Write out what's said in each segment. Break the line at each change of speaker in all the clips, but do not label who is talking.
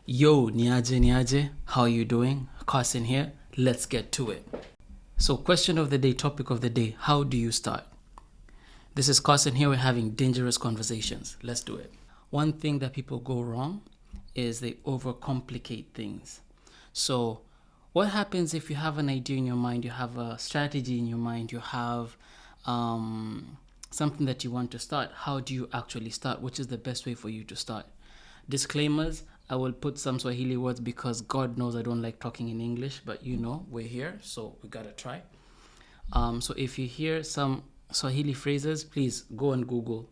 Yo, Niaje, how are you doing? Carson here. Let's get to it. So, question of the day, topic of the day, how do you start? This is Carson here. We're having dangerous conversations. Let's do it. One thing that people go wrong is they overcomplicate things. So, what happens if you have an idea in your mind, you have a strategy in your mind, you have something that you want to start? How do you actually start? Which is the best way for you to start? Disclaimers, I will put some Swahili words because God knows I don't like talking in English, but we're here, so we gotta try. So if you hear some Swahili phrases, please go and Google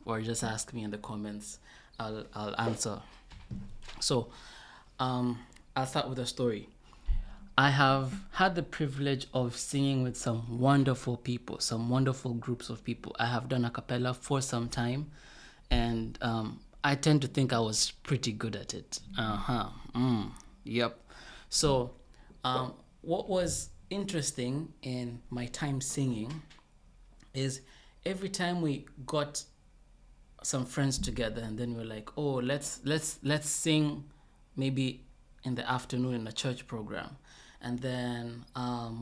or just ask me in the comments. I'll answer. So I'll start with a story. I have had the privilege of singing with some wonderful people, some wonderful groups of people. I have done a cappella for some time, and I tend to think I was pretty good at it. Yep. So what was interesting in my time singing is every time we got some friends together and then we're like, oh, let's sing maybe in the afternoon in a church program. And then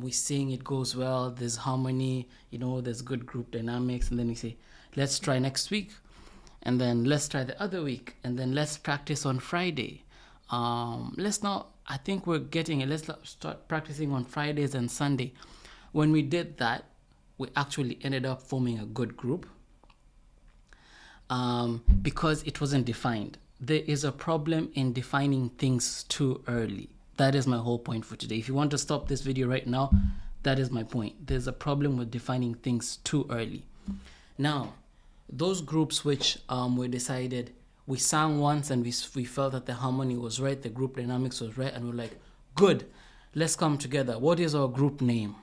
we sing, it goes well, there's harmony, there's good group dynamics. And then we say, let's try next week. And then let's try the other week. And then let's practice on Friday. Let's start practicing on Fridays and Sunday. When we did that, we actually ended up forming a good group because it wasn't defined. There is a problem in defining things too early. That is my whole point for today. If you want to stop this video right now, that is my point. There's a problem with defining things too early. Now, those groups which we decided, we sang once and we felt that the harmony was right, the group dynamics was right, and we're like, good, let's come together. What is our group name?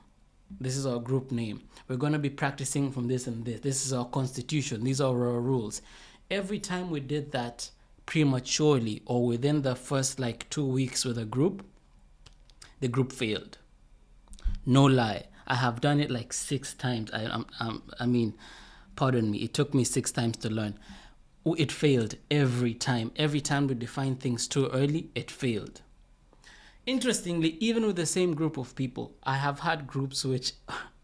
This is our group name. We're going to be practicing from this and this. This is our constitution. These are our rules. Every time we did that prematurely or within the first 2 weeks with a group, the group failed. No lie. I have done it 6 times. Pardon me, it took me 6 times to learn. It failed every time. Every time we defined things too early, it failed. Interestingly, even with the same group of people, I have had groups which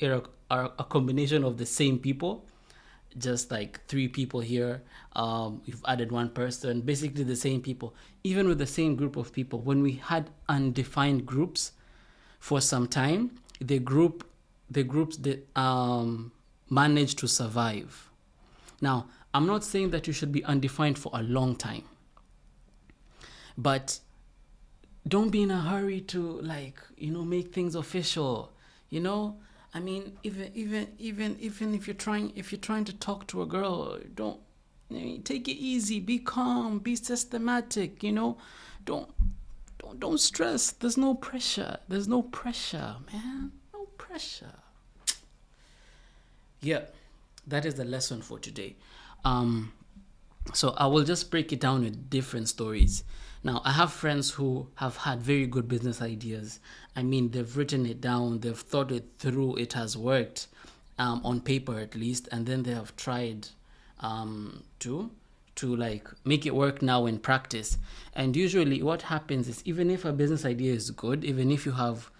are a combination of the same people, just 3 people here. We've added 1 person, basically the same people. Even with the same group of people, when we had undefined groups for some time, the groups managed to survive. Now, I'm not saying that you should be undefined for a long time, but don't be in a hurry to make things official. Even if you're trying to talk to a girl, don't take it easy, be calm, be systematic. Don't stress. There's no pressure, man. No pressure. Yeah, that is the lesson for today. So I will just break it down with different stories. Now, I have friends who have had very good business ideas. They've written it down, they've thought it through, it has worked, on paper at least, and then they have tried to make it work now in practice. And usually what happens is, even if a business idea is good, even if you have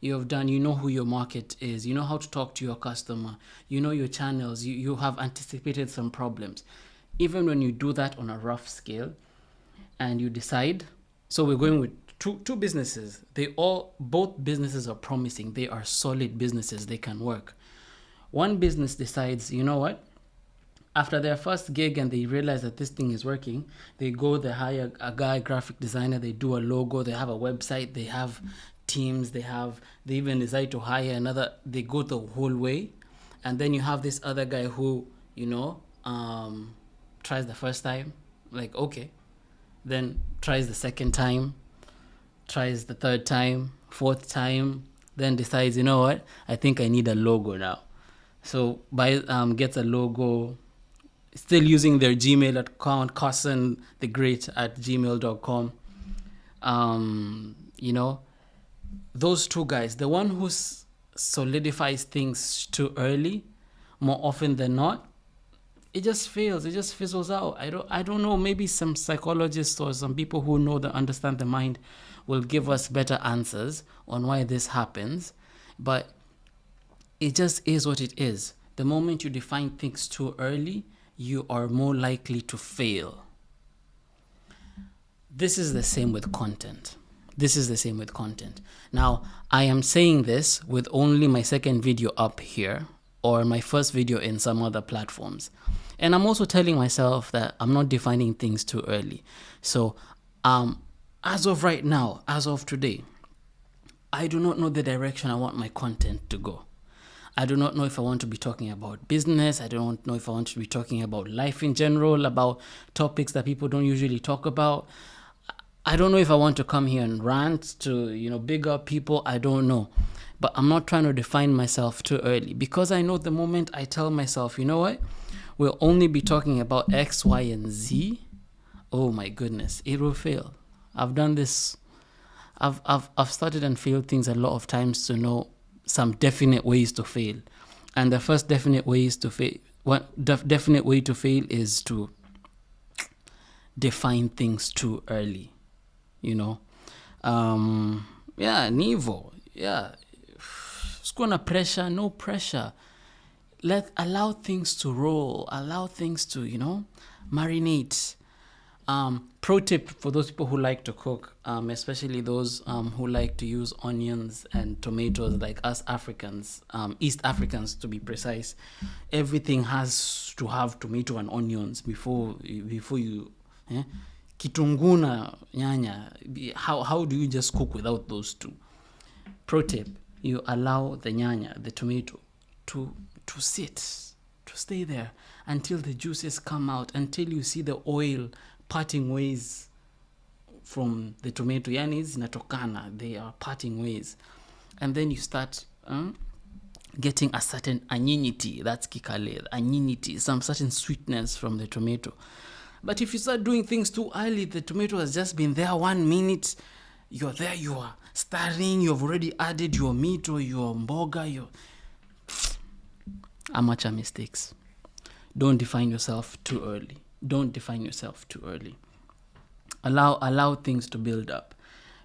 you have done, who your market is, how to talk to your customer, your channels, you have anticipated some problems. Even when you do that on a rough scale and you decide, so we're going with two businesses, both businesses are promising, they are solid businesses, they can work. One business decides, after their first gig and they realize that this thing is working, they hire a guy, graphic designer, they do a logo, they have a website, they have teams, they even decide to hire another, they go the whole way. And then you have this other guy who tries the first time, okay, then tries the second time, tries the third time, fourth time, then decides, I think I need a logo now. So gets a logo, still using their Gmail account, carsonthegreat@gmail.com. Those 2 guys, the one who solidifies things too early, more often than not, it just fails. It just fizzles out. I don't know. Maybe some psychologists or some people who know that understand the mind will give us better answers on why this happens. But it just is what it is. The moment you define things too early, you are more likely to fail. This is the same with content. Now, I am saying this with only my second video up here or my first video in some other platforms. And I'm also telling myself that I'm not defining things too early. So, as of right now, as of today, I do not know the direction I want my content to go. I do not know if I want to be talking about business. I don't know if I want to be talking about life in general, about topics that people don't usually talk about. I don't know if I want to come here and rant to, big up people. I don't know. But I'm not trying to define myself too early, because I know the moment I tell myself, you know what, we'll only be talking about X, Y, and Z, oh my goodness, it will fail. I've done this. I've started and failed things a lot of times to know some definite ways to fail. And the first definite way to fail is to define things too early. Nivo. Yeah. Skuna pressure, no pressure. Allow things to roll. Allow things to, marinate. Pro tip for those people who like to cook, especially those who like to use onions and tomatoes, like us Africans, East Africans to be precise. Everything has to have tomato and onions before you. Kitunguna, nyanya. How do you just cook without those two? Pro tip: you allow the nyanya, the tomato, to stay there until the juices come out, until you see the oil parting ways from the tomato. Yani zinatokana, they are parting ways. And then you start getting a certain aninity, that's kikale, aninity, some certain sweetness from the tomato. But if you start doing things too early, the tomato has just been there 1 minute, you're there, you are stirring, you've already added your meat or your mboga, your amateur mistakes. Don't define yourself too early. Allow things to build up,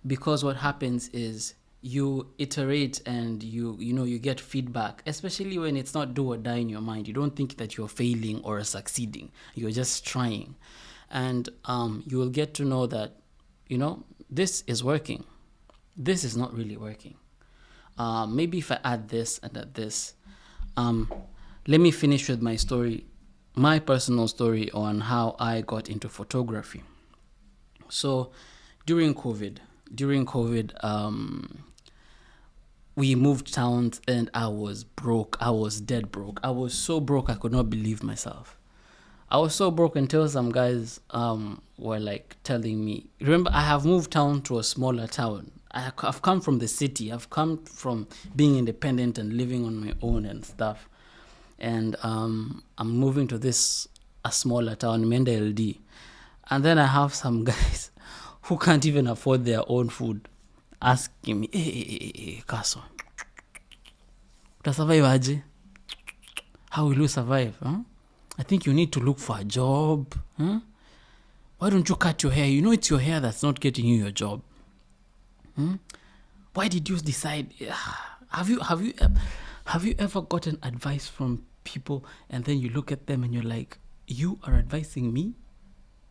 because what happens is you iterate and you get feedback, especially when it's not do or die in your mind. You don't think that you're failing or succeeding. You're just trying, and you will get to know that this is working, this is not really working. Maybe if I add this and add this. Let me finish with my story, my personal story on how I got into photography. So during COVID, we moved towns and I was broke. I was dead broke. I was so broke I could not believe myself. I was so broke until some guys were like telling me, remember, I have moved town to a smaller town. I've come from the city. I've come from being independent and living on my own and stuff. And I'm moving to a smaller town, Mende LD. And then I have some guys who can't even afford their own food asking me, hey, Kaso, survive aje? How will you survive? Huh? I think you need to look for a job. Huh? Why don't you cut your hair? It's your hair that's not getting you your job. Why did you decide? Have you ever gotten advice from people and then you look at them and you're like, you are advising me?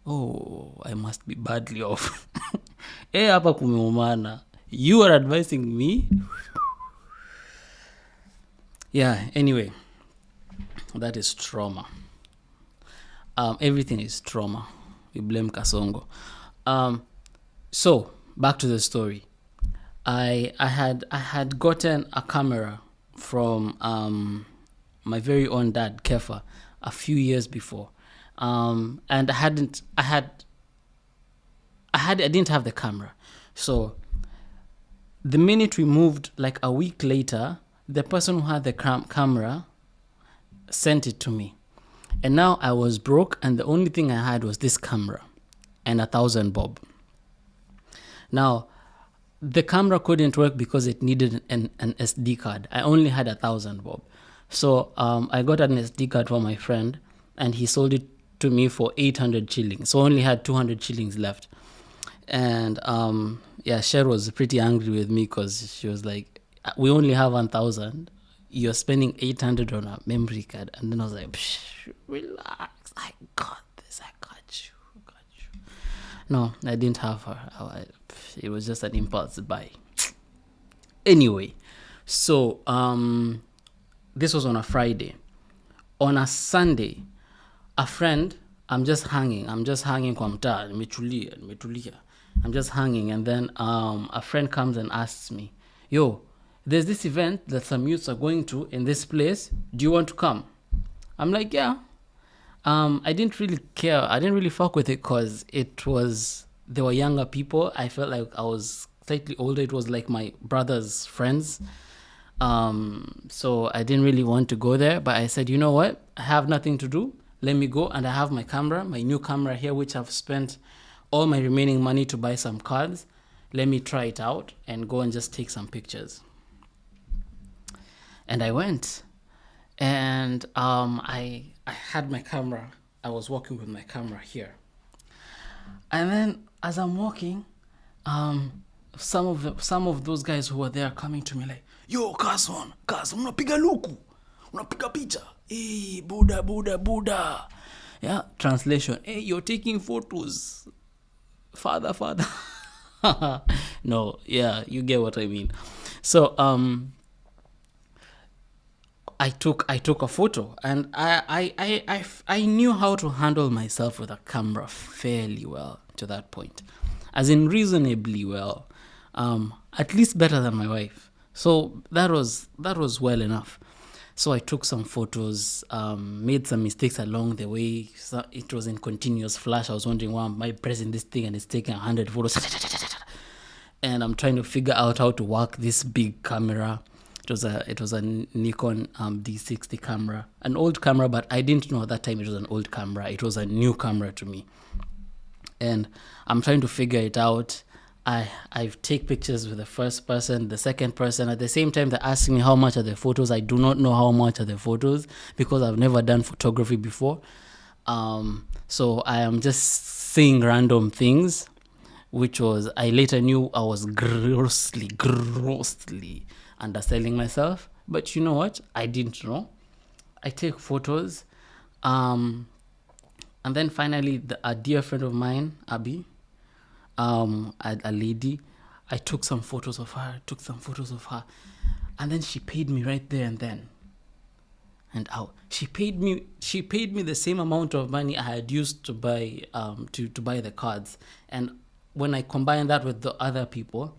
Oh, I must be badly off. Hapa kumeumana. You are advising me? Yeah, anyway, that is trauma. Everything is trauma. We blame Kasongo. So back to the story. I had gotten a camera from my very own dad, Kefa, a few years before, and I didn't have the camera. So the minute we moved, like a week later, the person who had the camera sent it to me, and now I was broke, and the only thing I had was this camera and 1,000 bob. Now, the camera couldn't work because it needed an SD card. I only had 1,000 bob. So I got an SD card for my friend, and he sold it to me for 800 shillings. So I only had 200 shillings left. And yeah, Cher was pretty angry with me because she was like, we only have 1,000. You're spending 800 on a memory card. And then I was like, relax. I got this. I got you. I got you. No, I didn't have her. It was just an impulse buy. Anyway, so this was on a Friday. On a Sunday, a friend, I'm just hanging kwa mtaa, nimetulia. I'm just hanging, and then a friend comes and asks me, yo, there's this event that some youths are going to in this place. Do you want to come? I'm like, yeah. I didn't really care. I didn't really fuck with it because they were younger people. I felt like I was slightly older. It was like my brother's friends. So I didn't really want to go there, but I said, you know what? I have nothing to do. Let me go. And I have my camera, my new camera here, which I've spent all my remaining money to buy some cards. Let me try it out and go and just take some pictures. And I went, and I had my camera. I was walking with my camera here. And then as I'm walking, some of those guys who were there coming to me like, yo, Carson, unapiga luku, unapiga picha, hey, Buddha. Yeah, translation, hey, you're taking photos, father. No, yeah, you get what I mean. So I took a photo, and I knew how to handle myself with a camera fairly well to that point, as in reasonably well, at least better than my wife. So that was well enough. So I took some photos, made some mistakes along the way. So it was in continuous flash. I was wondering, why am I pressing this thing and it's taking 100 photos? And I'm trying to figure out how to work this big camera. It was a Nikon D60 camera, an old camera, but I didn't know at that time it was an old camera. It was a new camera to me, and I'm trying to figure it out. I take pictures with the first person, the second person. At the same time, they're asking me how much are the photos. I do not know how much are the photos because I've never done photography before. So I am just saying random things, which was, I later knew I was grossly underselling myself. But you know what? I didn't know. I take photos. And then finally, a dear friend of mine, Abby, a lady, I took some photos of her, and then she paid me right there and then. And she paid me the same amount of money I had used to buy to buy the cards. And when I combined that with the other people,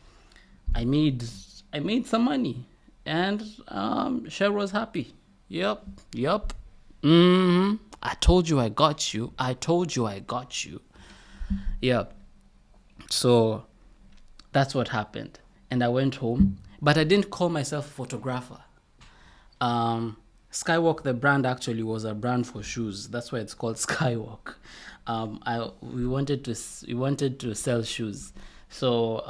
I made some money, and Cher was happy. Yep. I told you I got you. Yep. So that's what happened. And I went home, but I didn't call myself a photographer. Skywalk, the brand, actually was a brand for shoes. That's why it's called Skywalk. We wanted to sell shoes. So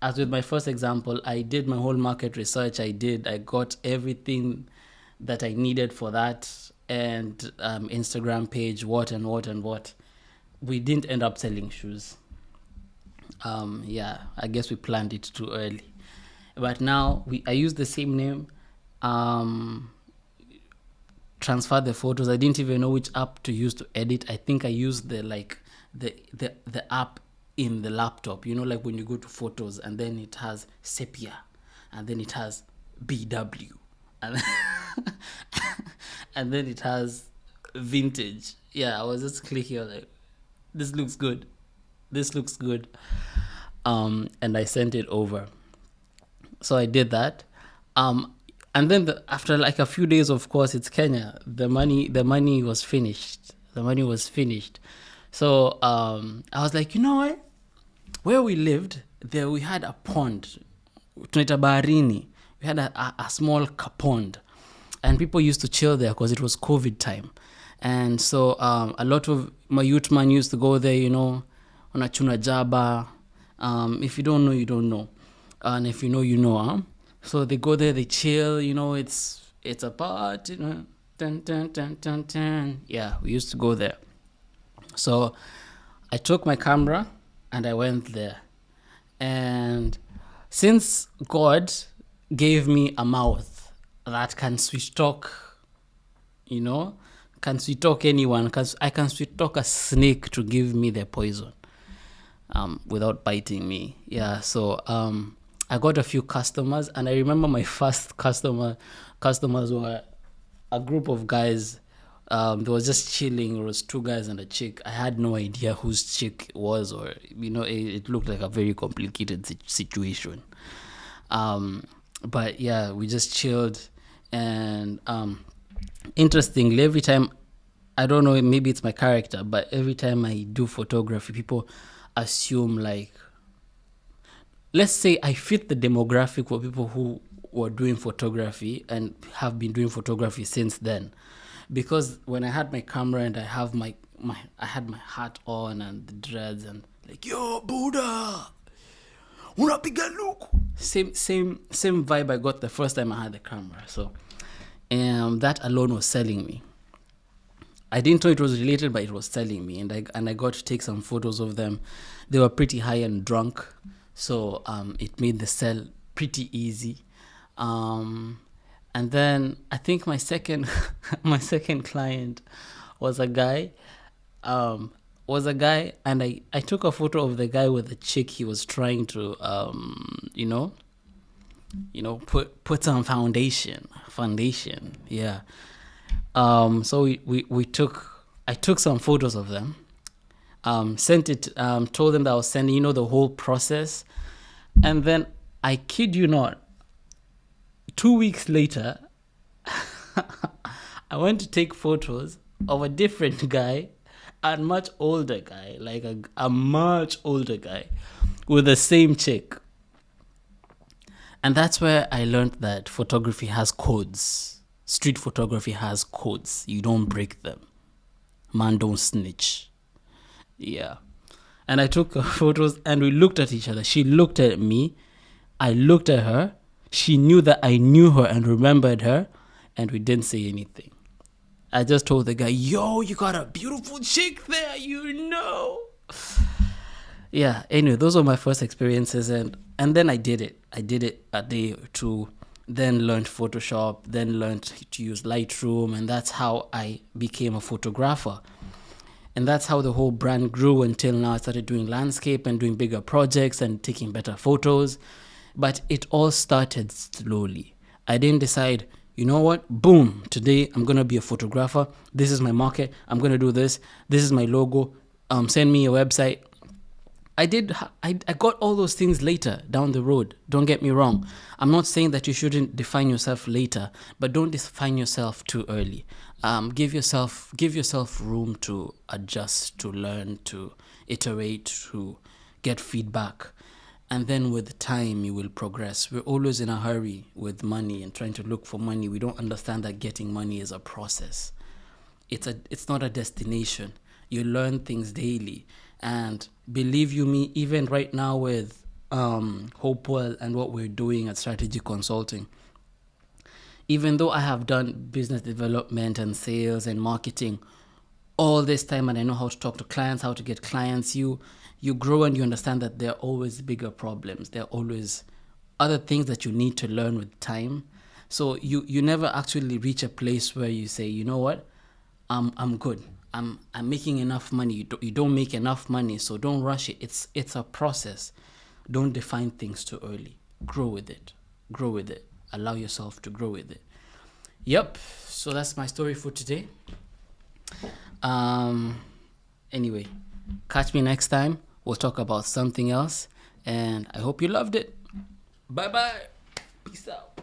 as with my first example, I did my whole market research. I got everything that I needed for that, and Instagram page, what. We didn't end up selling shoes. I guess we planned it too early. But now I use the same name, transfer the photos. I didn't even know which app to use to edit. I think I used the app in the laptop, like when you go to photos and then it has sepia and then it has BW and and then it has vintage. Yeah, I was just clicking, like, this looks good. And I sent it over. So I did that. And then after like a few days, of course, it's Kenya. The money was finished. So I was like, you know what? Where we lived, there we had a pond. Tunaita baharini. We had a small pond. And people used to chill there because it was COVID time. And so a lot of my youth man used to go there, unachuna jaba. If you don't know, you don't know. And if you know, you know. So they go there, they chill, it's a part, 10 dun, dun, dun, dun, dun. Yeah, we used to go there. So I took my camera and I went there. And since God gave me a mouth that can sweet talk, you know, can sweet talk anyone, because I can sweet talk a snake to give me their poison without biting me. Yeah, so I got a few customers, and I remember my first customers were a group of guys. They was just chilling. It was two guys and a chick. I had no idea whose chick it was, or it looked like a very complicated situation. But yeah, we just chilled, and interestingly, every time, I don't know, maybe it's my character, but every time I do photography, people assume, like, let's say I fit the demographic for people who were doing photography and have been doing photography since then. Because when I had my camera and I have I had my hat on and the dreads and like, yo, Buddha, unapiga luku. Same vibe I got the first time I had the camera. So that alone was selling me. I didn't know it was related, but it was selling me, and I got to take some photos of them. They were pretty high and drunk, so it made the sell pretty easy. And then I think my second client was a guy. And I took a photo of the guy with the chick he was trying to put some foundation. Yeah. So I took some photos of them, sent it, told them that I was sending, the whole process. And then, I kid you not, 2 weeks later, I went to take photos of a different guy, a much older guy, like a much older guy with the same chick. And that's where I learned that photography has codes. Street photography has codes. You don't break them. Man, don't snitch. Yeah. And I took photos and we looked at each other. She looked at me. I looked at her. She knew that I knew her and remembered her. And we didn't say anything. I just told the guy, yo, you got a beautiful chick there, Yeah, anyway, those were my first experiences. And then I did it. I did it a day or two. Then learned Photoshop, then learned to use Lightroom, and that's how I became a photographer. And that's how the whole brand grew until now. I started doing landscape and doing bigger projects and taking better photos. But it all started slowly. I didn't decide, you know what, boom, today I'm going to be a photographer. This is my market. I'm going to do this. This is my logo. Send me a website. I got all those things later down the road. Don't get me wrong. I'm not saying that you shouldn't define yourself later, but don't define yourself too early. Give yourself room to adjust, to learn, to iterate, to get feedback. And then with time, you will progress. We're always in a hurry with money and trying to look for money. We don't understand that getting money is a process. It's not a destination. You learn things daily. And believe you me, even right now with Hopewell and what we're doing at Strategy Consulting, even though I have done business development and sales and marketing all this time, and I know how to talk to clients, how to get clients, you grow and you understand that there are always bigger problems. There are always other things that you need to learn with time. So you never actually reach a place where you say, you know what, I'm good. I'm making enough money. You don't make enough money, so don't rush it. It's a process. Don't define things too early. Grow with it. Allow yourself to grow with it. Yep. So that's my story for today. Anyway, catch me next time. We'll talk about something else, and I hope you loved it. Bye-bye. Peace out.